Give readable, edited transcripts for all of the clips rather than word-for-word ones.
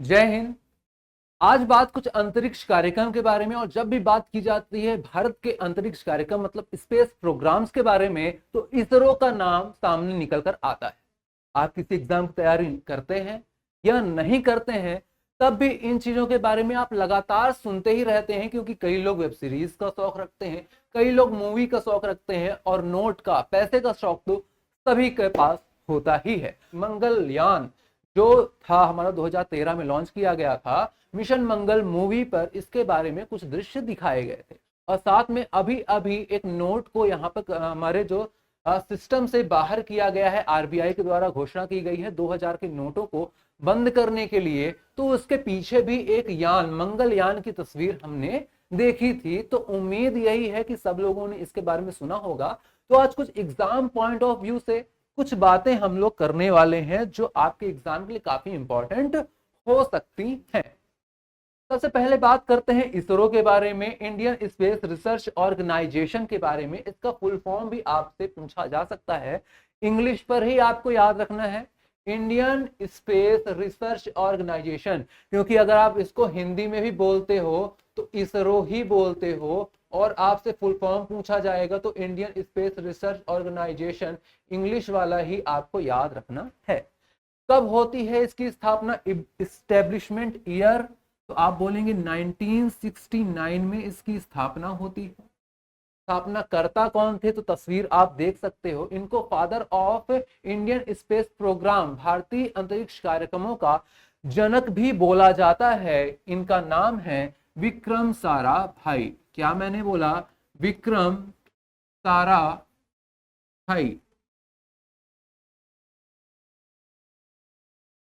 जय हिंद। आज बात कुछ अंतरिक्ष कार्यक्रम के बारे में, और जब भी बात की जाती है भारत के अंतरिक्ष कार्यक्रम मतलब स्पेस प्रोग्राम्स के बारे में, तो इसरो का नाम सामने निकल कर आता है। आप किसी एग्जाम की तैयारी करते हैं या नहीं करते हैं, तब भी इन चीजों के बारे में आप लगातार सुनते ही रहते हैं, क्योंकि कई लोग वेब सीरीज का शौक रखते हैं, कई लोग मूवी का शौक रखते हैं, और नोट का, पैसे का शौक तो सभी के पास होता ही है। मंगलयान जो था हमारा 2013 में लॉन्च किया गया था, मिशन मंगल मूवी पर इसके बारे में कुछ दृश्य दिखाए गए थे। और साथ में अभी अभी एक नोट को यहाँ पर हमारे जो सिस्टम से बाहर किया गया है, आरबीआई के द्वारा घोषणा की गई है 2000 के नोटों को बंद करने के लिए। तो उसके पीछे भी एक यान, मंगलयान की तस्वीर हमने देखी थी। तो उम्मीद यही है कि सब लोगों ने इसके बारे में सुना होगा। तो आज कुछ एग्जाम पॉइंट ऑफ व्यू से कुछ बातें हम लोग करने वाले हैं जो आपके एग्जाम के लिए काफी इंपॉर्टेंट हो सकती हैं। सबसे पहले बात करते हैं इसरो के बारे में, इंडियन स्पेस रिसर्च ऑर्गेनाइजेशन के बारे में। इसका फुल फॉर्म भी आपसे पूछा जा सकता है, इंग्लिश पर ही आपको याद रखना है, इंडियन स्पेस रिसर्च ऑर्गेनाइजेशन। क्योंकि अगर आप इसको हिंदी में भी बोलते हो तो इसरो ही बोलते हो, और आपसे फुल फॉर्म पूछा जाएगा तो Indian space research organisation, English वाला ही आपको याद रखना है। कब होती है इसकी स्थापना, इस्टेब्लिशमेंट ईयर, तो आप बोलेंगे 1969 में इसकी स्थापना होती है। स्थापना करता कौन थे, तो तस्वीर आप देख सकते हो, इनको father of Indian space programme, भारतीय अंतरिक्ष कार्यक्रमों का जनक भी बोला जाता है। इनका नाम है विक्रम साराभाई। क्या मैंने बोला? विक्रम साराभाई।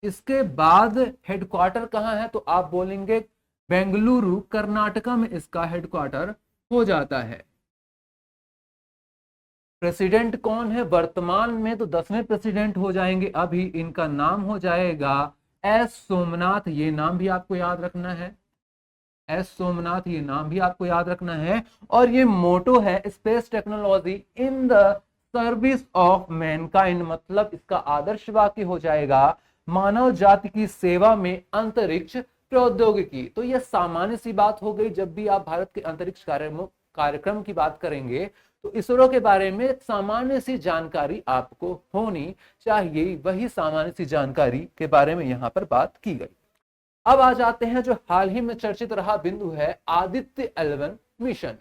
इसके बाद हेडक्वार्टर कहाँ है, तो आप बोलेंगे बेंगलुरु, कर्नाटका में इसका हेडक्वार्टर हो जाता है। प्रेसिडेंट कौन है वर्तमान में, तो 10वें प्रेसिडेंट हो जाएंगे अभी, इनका नाम हो जाएगा एस सोमनाथ। ये नाम भी आपको याद रखना है, एस सोमनाथ, ये नाम भी आपको याद रखना है। और ये मोटो है space technology in the service of Mankind, मतलब इसका आदर्श वाक्य हो जाएगा मानव जाति की सेवा में अंतरिक्ष प्रौद्योगिकी। तो यह सामान्य सी बात हो गई। जब भी आप भारत के अंतरिक्ष कार्यक्रम की बात करेंगे तो इसरो के बारे में सामान्य सी जानकारी आपको होनी चाहिए। वही सामान्य सी जानकारी के बारे में यहाँ पर बात की गई। अब आ जाते हैं जो हाल ही में चर्चित रहा बिंदु है, आदित्य 11 मिशन।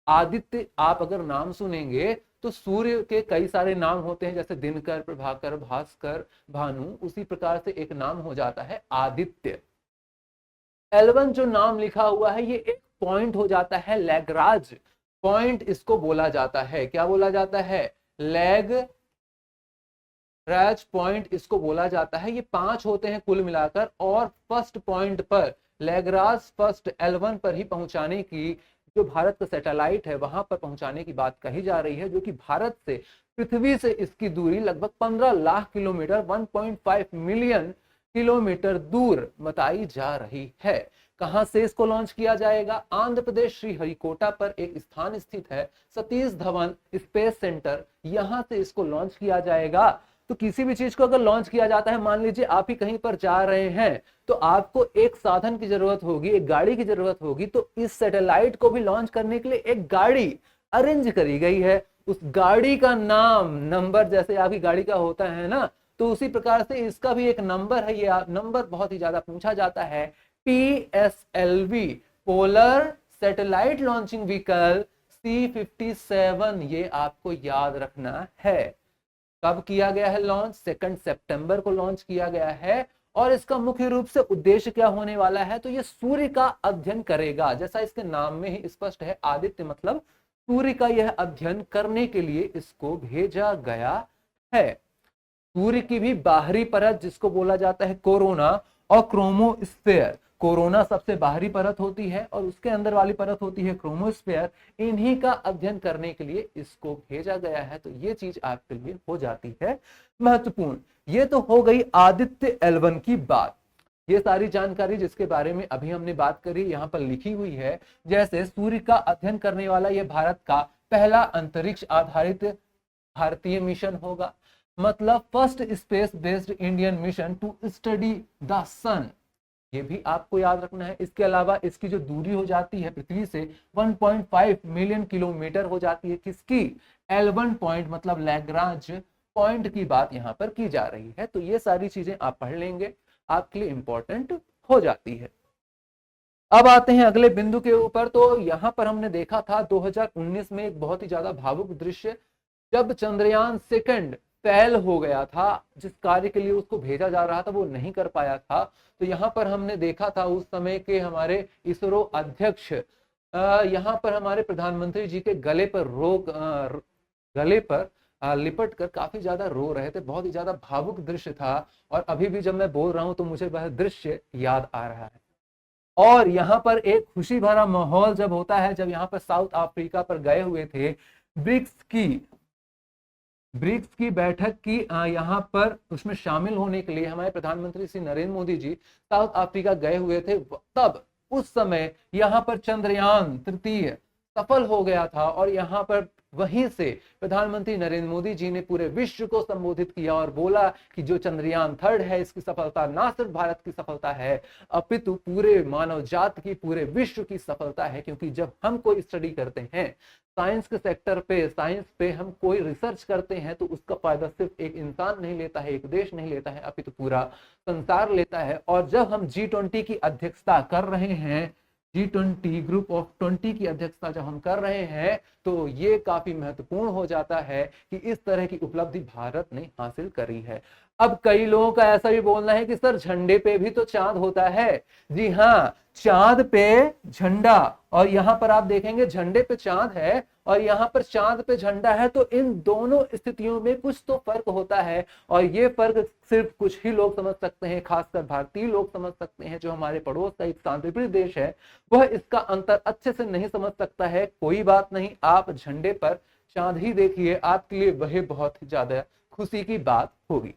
आदित्य, आप अगर नाम सुनेंगे तो सूर्य के कई सारे नाम होते हैं, जैसे दिनकर, प्रभाकर, भास्कर, भानु, उसी प्रकार से एक नाम हो जाता है आदित्य। 11 जो नाम लिखा हुआ है ये एक पॉइंट हो जाता है, लैग्राज पॉइंट इसको बोला जाता है। क्या बोला जाता है? लैग्राज पॉइंट इसको बोला जाता है। ये 5 होते हैं कुल मिलाकर, और फर्स्ट पॉइंट पर, लैग्राज फर्स्ट L1 पर ही पहुंचाने की जो भारत का सैटेलाइट है वहां पर पहुंचाने की बात कही जा रही है, जो कि भारत से, पृथ्वी से इसकी दूरी लगभग 15 लाख किलोमीटर, 1.5 मिलियन किलोमीटर दूर बताई जा रही है। कहां से इसको लॉन्च किया जाएगा? आंध्र प्रदेश श्रीहरिकोटा पर एक स्थान स्थित है, सतीश धवन स्पेस सेंटर, यहां से इसको लॉन्च किया जाएगा। तो किसी भी चीज को अगर लॉन्च किया जाता है, मान लीजिए आप ही कहीं पर जा रहे हैं, तो आपको एक साधन की जरूरत होगी, एक गाड़ी की जरूरत होगी। तो इस सैटेलाइट को भी लॉन्च करने के लिए एक गाड़ी अरेंज करी गई है। उस गाड़ी का नाम, नंबर जैसे आपकी गाड़ी का होता है ना, तो उसी प्रकार से इसका भी एक नंबर है। ये नंबर बहुत ही ज्यादा पूछा जाता है, PSLV, polar satellite launching vehicle C57। ये आपको याद रखना है। कब किया गया है लॉन्च? 2 सितंबर को लॉन्च किया गया है। और इसका मुख्य रूप से उद्देश्य क्या होने वाला है, तो ये सूर्य का अध्ययन करेगा। जैसा इसके नाम में ही स्पष्ट है, आदित्य मतलब सूर्य का यह अध्ययन करने के लिए इसको भेजा गया है। सूर्य की भी बाहरी परत जिसको बोला जाता है कोरोना और क्रोमोस्फेयर, कोरोना सबसे बाहरी परत होती है और उसके अंदर वाली परत होती है क्रोमोस्फेयर, इन्हीं का अध्ययन करने के लिए इसको भेजा गया है। तो ये चीज आपके लिए हो जाती है महत्वपूर्ण। ये तो हो गई आदित्य L1 की बात। ये सारी जानकारी जिसके बारे में अभी हमने बात करी यहाँ पर लिखी हुई है। जैसे सूर्य का अध्ययन करने वाला यह भारत का पहला अंतरिक्ष आधारित भारतीय मिशन होगा, मतलब first space based Indian mission to study the sun. ये भी आपको याद रखना है। इसके अलावा इसकी जो दूरी हो जाती है पृथ्वी से 1.5 मिलियन किलोमीटर हो जाती है। किसकी? L1 पॉइंट मतलब लैग्रांज पॉइंट की बात यहाँ पर की जा रही है। तो ये सारी चीजें आप पढ़ लेंगे, आपके लिए इंपॉर्टेंट हो जाती है। अब आते हैं अगले बिंदु के ऊपर। तो यहाँ पर हमने देखा था 2019 में एक बहुत ही ज्यादा भावुक दृश्य, जब चंद्रयान सेकंड फेल हो गया था, जिस कार्य के लिए उसको भेजा जा रहा था वो नहीं कर पाया था। तो यहाँ पर हमने देखा था उस समय के हमारे इसरो अध्यक्ष यहाँ पर हमारे प्रधानमंत्री जी के गले पर लिपट कर काफी ज्यादा रो रहे थे। बहुत ही ज्यादा भावुक दृश्य था और अभी भी जब मैं बोल रहा हूं तो मुझे वह दृश्य याद आ रहा है। और यहाँ पर एक खुशी भरा माहौल जब होता है, जब यहाँ पर साउथ अफ्रीका पर गए हुए थे ब्रिक्स की बैठक की यहाँ पर उसमें शामिल होने के लिए हमारे प्रधानमंत्री श्री नरेंद्र मोदी जी साउथ अफ्रीका गए हुए थे। तब उस समय यहाँ पर चंद्रयान तृतीय सफल हो गया था और यहाँ पर वहीं से प्रधानमंत्री नरेंद्र मोदी जी ने पूरे विश्व को संबोधित किया और बोला कि जो चंद्रयान थर्ड है, इसकी सफलता ना सिर्फ भारत की सफलता है अपितु पूरे मानव जात की, पूरे विश्व की सफलता है। क्योंकि जब हम कोई स्टडी करते हैं साइंस के सेक्टर पे, साइंस पे हम कोई रिसर्च करते हैं तो उसका फायदा सिर्फ एक इंसान नहीं लेता है, एक देश नहीं लेता है, अपितु पूरा संसार लेता है। और जब हम G20 की अध्यक्षता कर रहे हैं, G20 ग्रुप ऑफ 20 की अध्यक्षता जब हम कर रहे हैं, तो ये काफी महत्वपूर्ण हो जाता है कि इस तरह की उपलब्धि भारत ने हासिल करी है। अब कई लोगों का ऐसा भी बोलना है कि सर झंडे पे भी तो चांद होता है। जी हाँ, चांद पे झंडा, और यहाँ पर आप देखेंगे झंडे पे चांद है और यहाँ पर चांद पे झंडा है, तो इन दोनों स्थितियों में कुछ तो फर्क होता है। और ये फर्क सिर्फ कुछ ही लोग समझ सकते हैं, खासकर भारतीय लोग समझ सकते हैं। जो हमारे पड़ोस का एक शांतिप्रिय देश है वह इसका अंतर अच्छे से नहीं समझ सकता है। कोई बात नहीं, आप झंडे पर चांद ही देखिए, आपके लिए वह बहुत ज्यादा खुशी की बात होगी।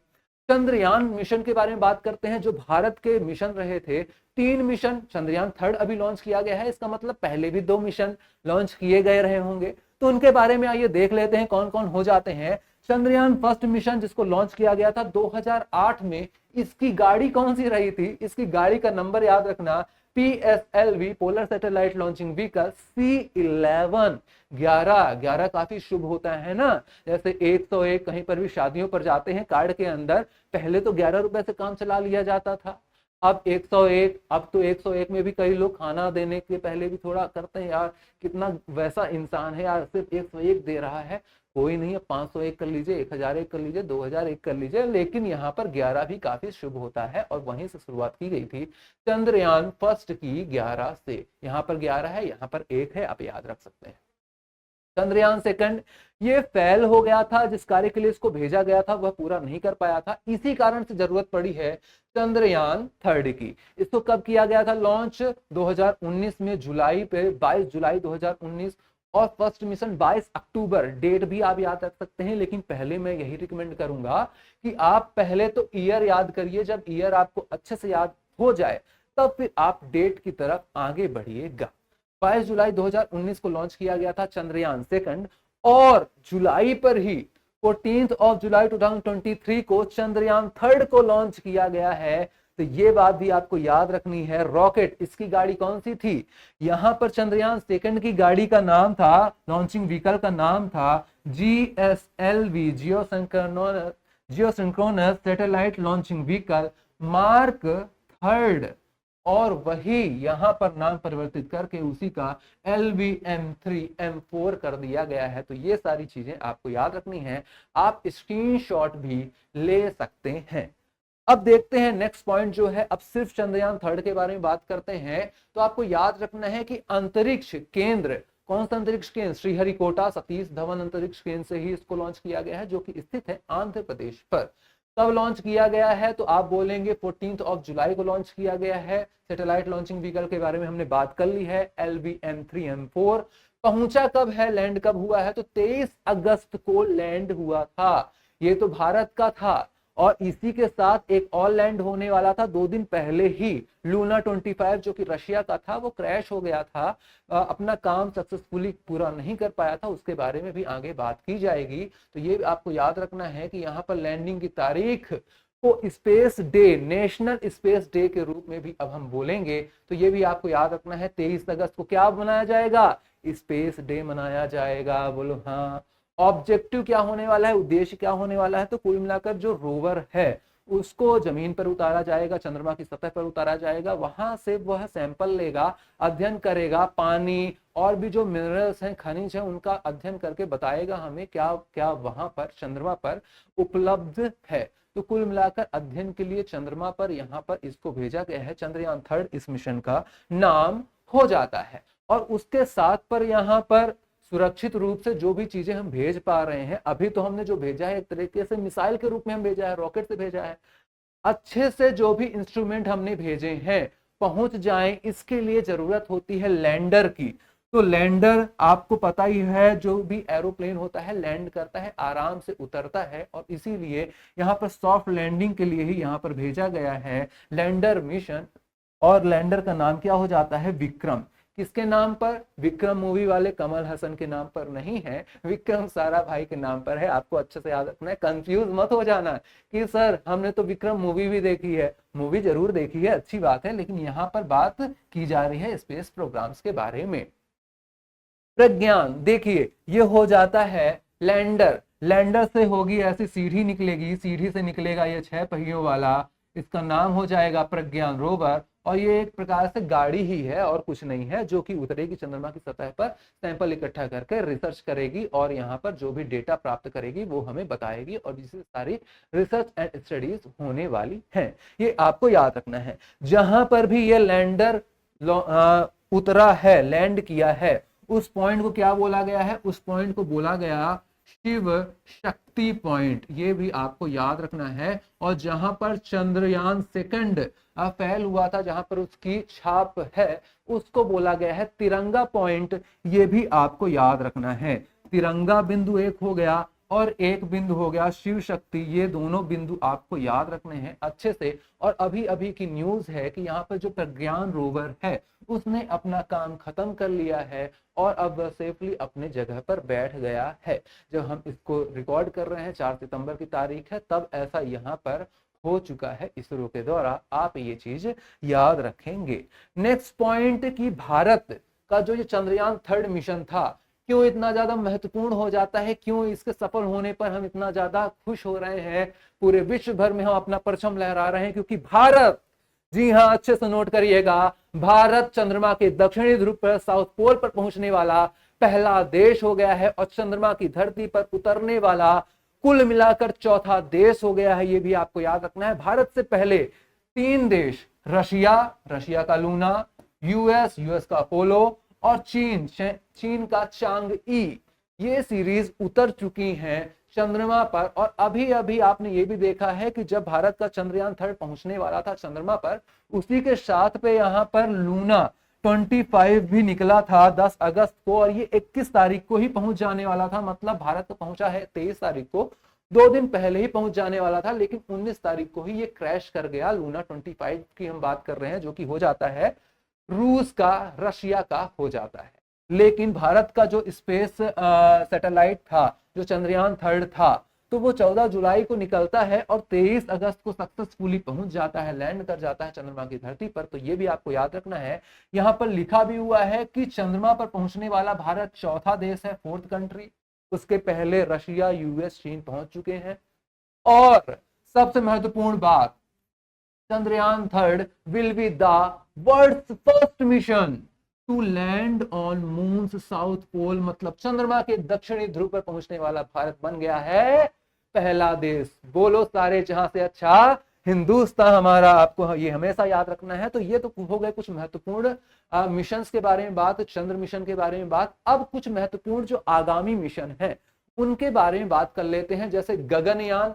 चंद्रयान मिशन के बारे में बात करते हैं। जो भारत के मिशन रहे थे 3 मिशन, चंद्रयान थर्ड अभी लॉन्च किया गया है, इसका मतलब पहले भी 2 मिशन लॉन्च किए गए रहे होंगे। तो उनके बारे में आइए देख लेते हैं कौन कौन हो जाते हैं। चंद्रयान फर्स्ट मिशन जिसको लॉन्च किया गया था 2008 में, इसकी गाड़ी कौन सी रही थी? इसकी गाड़ी का नंबर याद रखना, PSLV polar satellite launching vehicle C11। 11 काफी शुभ होता है ना। जैसे 101 कहीं पर भी शादियों पर जाते हैं कार्ड के अंदर, पहले तो 11 रुपए से काम चला लिया जाता था, अब 101। अब तो 101 में भी कई लोग खाना देने के पहले भी थोड़ा करते हैं, यार कितना वैसा इंसान है यार, सिर्फ 101 दे रहा है। कोई नहीं है, 501 कर लीजिए, 1001 कर लीजिए, 2001 कर लीजिए, लेकिन यहाँ पर 11 भी काफी शुभ होता है और वहीं से शुरुआत की गई थी चंद्रयान फर्स्ट की 11 से। यहाँ पर 11 है, यहाँ पर 1 है, आप याद रख सकते हैं। चंद्रयान सेकंड ये फेल हो गया था, जिस कार्य के लिए इसको भेजा गया था वह पूरा नहीं कर पाया था। इसी कारण से जरूरत पड़ी है चंद्रयान थर्ड की। इसको कब किया गया था लॉन्च? 2019 में जुलाई पे, 22 जुलाई 2019, और फर्स्ट मिशन 22 अक्टूबर। डेट भी आप याद रख सकते हैं, लेकिन पहले मैं यही रिकमेंड करूंगा कि आप पहले तो ईयर याद करिए। जब ईयर आपको अच्छे से याद हो जाए तब फिर आप डेट की तरफ आगे बढ़िएगा। 22 जुलाई 2019 को लॉन्च किया गया था चंद्रयान सेकंड, और जुलाई पर ही 14 जुलाई 2023 को चंद्रयान थर्ड को लॉन्च किया गया है। तो ये बात भी आपको याद रखनी है। रॉकेट, इसकी गाड़ी कौन सी थी? यहां पर चंद्रयान सेकंड की गाड़ी का नाम था, लॉन्चिंग व्हीकल का नाम था GSLV, geosynchronous satellite launching vehicle mark third, और वही यहां पर नाम परिवर्तित करके उसी का LVM3M4 कर दिया गया है। तो ये सारी चीजें आपको याद रखनी है, आप स्क्रीनशॉट भी ले सकते हैं। अब देखते हैं नेक्स्ट पॉइंट जो है, अब सिर्फ चंद्रयान थर्ड के बारे में बात करते हैं। तो आपको याद रखना है कि अंतरिक्ष केंद्र, कौन सा अंतरिक्ष केंद्र? श्रीहरिकोटा सतीश धवन अंतरिक्ष केंद्र से ही इसको लॉन्च किया गया है, जो कि स्थित है आंध्र प्रदेश पर। कब लॉन्च किया गया है? तो आप बोलेंगे 14 जुलाई को लॉन्च किया गया है। सैटेलाइट लॉन्चिंग व्हीकल के बारे में हमने बात कर ली है, LVM3M4। पहुंचा कब है, लैंड कब हुआ है? तो 23 अगस्त को लैंड हुआ था। ये तो भारत का था, और इसी के साथ एक और लैंड होने वाला था 2 दिन पहले ही। लूना 25 जो कि रशिया का था, वो क्रैश हो गया था, अपना काम सक्सेसफुली पूरा नहीं कर पाया था। उसके बारे में भी आगे बात की जाएगी। तो ये आपको याद रखना है कि यहाँ पर लैंडिंग की तारीख को space day, national space day के रूप में भी अब हम बोलेंगे। तो ये भी आपको याद रखना है, 23 अगस्त को क्या मनाया जाएगा, स्पेस डे मनाया जाएगा। बोलो हाँ। ऑब्जेक्टिव क्या होने वाला है, उद्देश्य क्या होने वाला है, तो कुल मिलाकर जो रोवर है उसको जमीन पर उतारा जाएगा, चंद्रमा की सतह पर उतारा जाएगा, वहां से वह सैंपल लेगा, अध्ययन करेगा, पानी और भी जो मिनरल्स हैं, खनिज हैं, उनका अध्ययन करके बताएगा हमें क्या क्या वहां पर चंद्रमा पर उपलब्ध है। तो कुल मिलाकर अध्ययन के लिए चंद्रमा पर यहाँ पर इसको भेजा गया है, चंद्रयान 3 इस मिशन का नाम हो जाता है। और उसके साथ पर यहाँ पर सुरक्षित रूप से जो भी चीजें हम भेज पा रहे हैं, अभी तो हमने जो भेजा है एक तरीके से मिसाइल के रूप में हम भेजा है, रॉकेट से भेजा है, अच्छे से जो भी इंस्ट्रूमेंट हमने भेजे हैं पहुंच जाएं, इसके लिए जरूरत होती है लैंडर की। तो लैंडर आपको पता ही है, जो भी एरोप्लेन होता है लैंड करता है, आराम से उतरता है, और इसीलिए यहाँ पर सॉफ्ट लैंडिंग के लिए ही यहाँ पर भेजा गया है लैंडर मिशन। और लैंडर का नाम क्या हो जाता है, विक्रम। किसके नाम पर, विक्रम मूवी वाले कमल हसन के नाम पर नहीं है, विक्रम साराभाई के नाम पर है। आपको अच्छे से याद रखना है, कंफ्यूज मत हो जाना कि सर हमने तो विक्रम मूवी भी देखी है। मूवी जरूर देखी है, अच्छी बात है, लेकिन यहाँ पर बात की जा रही है स्पेस प्रोग्राम्स के बारे में। प्रज्ञान, देखिए ये हो जाता है लैंडर, लैंडर से होगी ऐसी सीढ़ी निकलेगी, सीढ़ी से निकलेगा ये 6 पहियों वाला, इसका नाम हो जाएगा प्रज्ञान रोवर। और ये एक प्रकार से गाड़ी ही है और कुछ नहीं है, जो कि उतरेगी चंद्रमा की सतह पर, सैंपल इकट्ठा करके रिसर्च करेगी और यहाँ पर जो भी डेटा प्राप्त करेगी वो हमें बताएगी, और जिससे सारी रिसर्च एंड स्टडीज होने वाली हैं। ये आपको याद रखना है। जहां पर भी ये लैंडर उतरा है, लैंड किया है, उस पॉइंट को क्या बोला गया है, उस पॉइंट को बोला गया शिव शक्ति पॉइंट, ये भी आपको याद रखना है। और जहां पर चंद्रयान सेकंड फेल हुआ था, जहां पर उसकी छाप है, उसको बोला गया है तिरंगा पॉइंट, ये भी आपको याद रखना है। तिरंगा बिंदु एक हो गया और एक बिंदु हो गया शिव शक्ति, ये दोनों बिंदु आपको याद रखने हैं अच्छे से। और अभी अभी की न्यूज है कि यहाँ पर जो प्रज्ञान रोवर है उसने अपना काम खत्म कर लिया है और अब वह सेफली अपने जगह पर बैठ गया है। जब हम इसको रिकॉर्ड कर रहे हैं 4 सितंबर की तारीख है, तब ऐसा यहाँ पर हो चुका है इसरो के द्वारा, आप ये चीज याद रखेंगे। नेक्स्ट पॉइंट कि भारत का जो ये चंद्रयान 3 मिशन था क्यों इतना ज्यादा महत्वपूर्ण हो जाता है, क्यों इसके सफल होने पर हम इतना ज्यादा खुश हो रहे हैं, पूरे विश्व भर में हम अपना परचम लहरा रहे हैं, क्योंकि भारत, जी हाँ अच्छे से नोट करिएगा, भारत चंद्रमा के दक्षिणी ध्रुव पर, साउथ पोल पर पहुंचने वाला पहला देश हो गया है और चंद्रमा की धरती पर उतरने वाला कुल मिलाकर चौथा देश हो गया है। ये भी आपको याद रखना है। भारत से पहले 3 देश, रशिया का लूना, यूएस का अपोलो और चीन का चांग ई, ये सीरीज उतर चुकी हैं चंद्रमा पर। और अभी अभी आपने ये भी देखा है कि जब भारत का चंद्रयान 3 पहुंचने वाला था चंद्रमा पर, उसी के साथ पे यहाँ पर लूना 25 भी निकला था 10 अगस्त को, और ये 21 तारीख को ही पहुंच जाने वाला था। मतलब भारत तो पहुंचा है 23 तारीख को, 2 दिन पहले ही पहुंच जाने वाला था, लेकिन 19 तारीख को ही ये क्रैश कर गया। लूना 25 की हम बात कर रहे हैं, जो कि हो जाता है रूस का, रशिया का हो जाता है। लेकिन भारत का जो स्पेस सैटेलाइट था, जो चंद्रयान 3 था, तो वो 14 जुलाई को निकलता है और 23 अगस्त को सक्सेसफुली पहुंच जाता है, लैंड कर जाता है चंद्रमा की धरती पर। तो ये भी आपको याद रखना है। यहाँ पर लिखा भी हुआ है कि चंद्रमा पर पहुंचने वाला भारत चौथा देश है, 4th कंट्री। उसके पहले रशिया, यूएस, चीन पहुंच चुके हैं। और सबसे महत्वपूर्ण बात, Chandrayaan 3 will be the world's first mission to land on moon's south pole। मतलब चंद्रमा के दक्षिणी ध्रुव पर पहुंचने वाला भारत बन गया है पहला देश। बोलो सारे जहां से अच्छा हिंदुस्तान हमारा, आपको ये हमेशा याद रखना है। तो ये तो हो गए कुछ महत्वपूर्ण मिशंस के बारे में बात, चंद्र मिशन के बारे में बात। अब कुछ महत्वपूर्ण जो आगामी मिशन है उनके बारे में बात कर लेते हैं। जैसे गगनयान,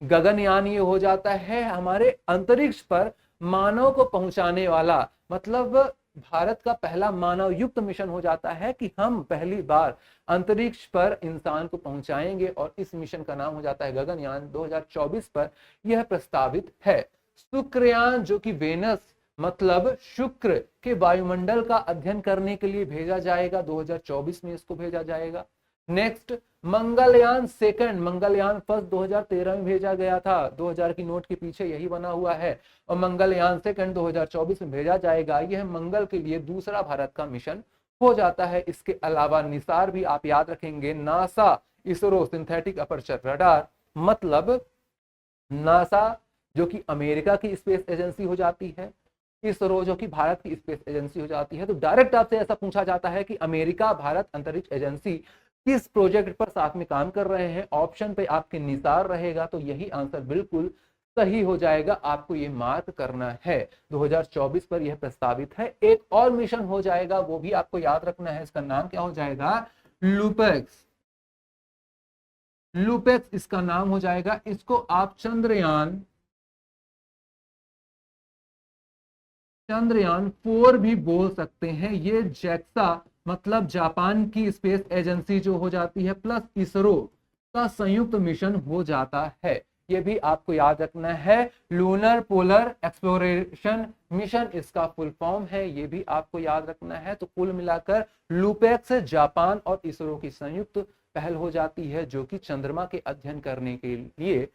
गगनयान ये हो जाता है हमारे अंतरिक्ष पर मानव को पहुंचाने वाला, मतलब भारत का पहला मानव युक्त मिशन हो जाता है कि हम पहली बार अंतरिक्ष पर इंसान को पहुंचाएंगे, और इस मिशन का नाम हो जाता है गगनयान। 2024 पर यह प्रस्तावित है। शुक्रयान, जो कि वेनस मतलब शुक्र के वायुमंडल का अध्ययन करने के लिए भेजा जाएगा, 2024 में इसको भेजा जाएगा। Next Mangalyaan second, Mangalyaan first 2013 में भेजा गया था, 2000 की नोट के पीछे यही बना हुआ है, और मंगलयान सेकंड 2024 में भेजा जाएगा। यह मंगल के लिए दूसरा भारत का मिशन हो जाता है। इसके अलावा निसार भी आप याद रखेंगे, NASA ISRO synthetic aperture radar, मतलब नासा जो कि अमेरिका की स्पेस एजेंसी हो जाती है, इसरो जो कि भारत की स्पेस एजेंसी हो जाती है। तो डायरेक्ट आपसे ऐसा पूछा जाता है कि अमेरिका भारत अंतरिक्ष एजेंसी किस प्रोजेक्ट पर साथ में काम कर रहे हैं, ऑप्शन पे आपके निसार रहेगा, तो यही आंसर बिल्कुल सही हो जाएगा, आपको ये मार्क करना है। 2024 पर यह प्रस्तावित है। एक और मिशन हो जाएगा, वो भी आपको याद रखना है, इसका नाम क्या हो जाएगा, लूपेक्स। लूपेक्स इसका नाम हो जाएगा। इसको आप चंद्रयान 4 भी बोल सकते हैं। ये जैक्सा मतलब जापान की स्पेस एजेंसी जो हो जाती है, प्लस इसरो का संयुक्त मिशन हो जाता है। ये भी आपको याद रखना है। लूनर पोलर एक्सप्लोरेशन मिशन इसका फुल फॉर्म है, ये भी आपको याद रखना है। तो कुल मिलाकर लूपेक्स जापान और इसरो की संयुक्त पहल हो जाती है, जो कि चंद्रमा के अध्ययन करने के लिए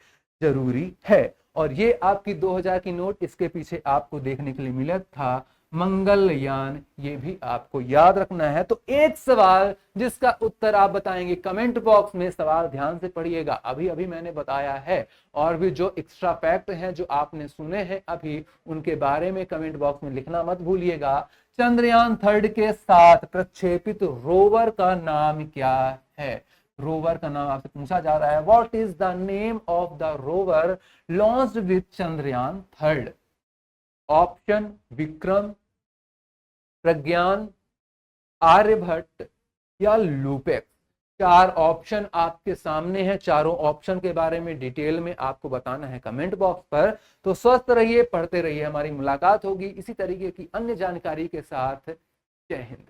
जरूरी है। और ये आपकी 2000 की नोट, इसके पीछे आपको देखने के लिए मिला था मंगलयान, ये भी आपको याद रखना है। तो एक सवाल जिसका उत्तर आप बताएंगे कमेंट बॉक्स में, सवाल ध्यान से पढ़िएगा, अभी अभी मैंने बताया है, और भी जो एक्स्ट्रा फैक्ट हैं जो आपने सुने हैं अभी, उनके बारे में कमेंट बॉक्स में लिखना मत भूलिएगा। चंद्रयान 3 के साथ प्रक्षेपित रोवर का नाम क्या है? रोवर का नाम आपसे पूछा जा रहा है। What is the name of the rover launched with Chandrayaan 3? Option Vikram, Pragyan, Aryabhata या लूपेक्स। 4 ऑप्शन आपके सामने हैं। चारों ऑप्शन के बारे में डिटेल में आपको बताना है कमेंट बॉक्स पर। तो स्वस्थ रहिए, पढ़ते रहिए, हमारी मुलाकात होगी इसी तरीके की अन्य जानकारी के साथ। जय हिंद।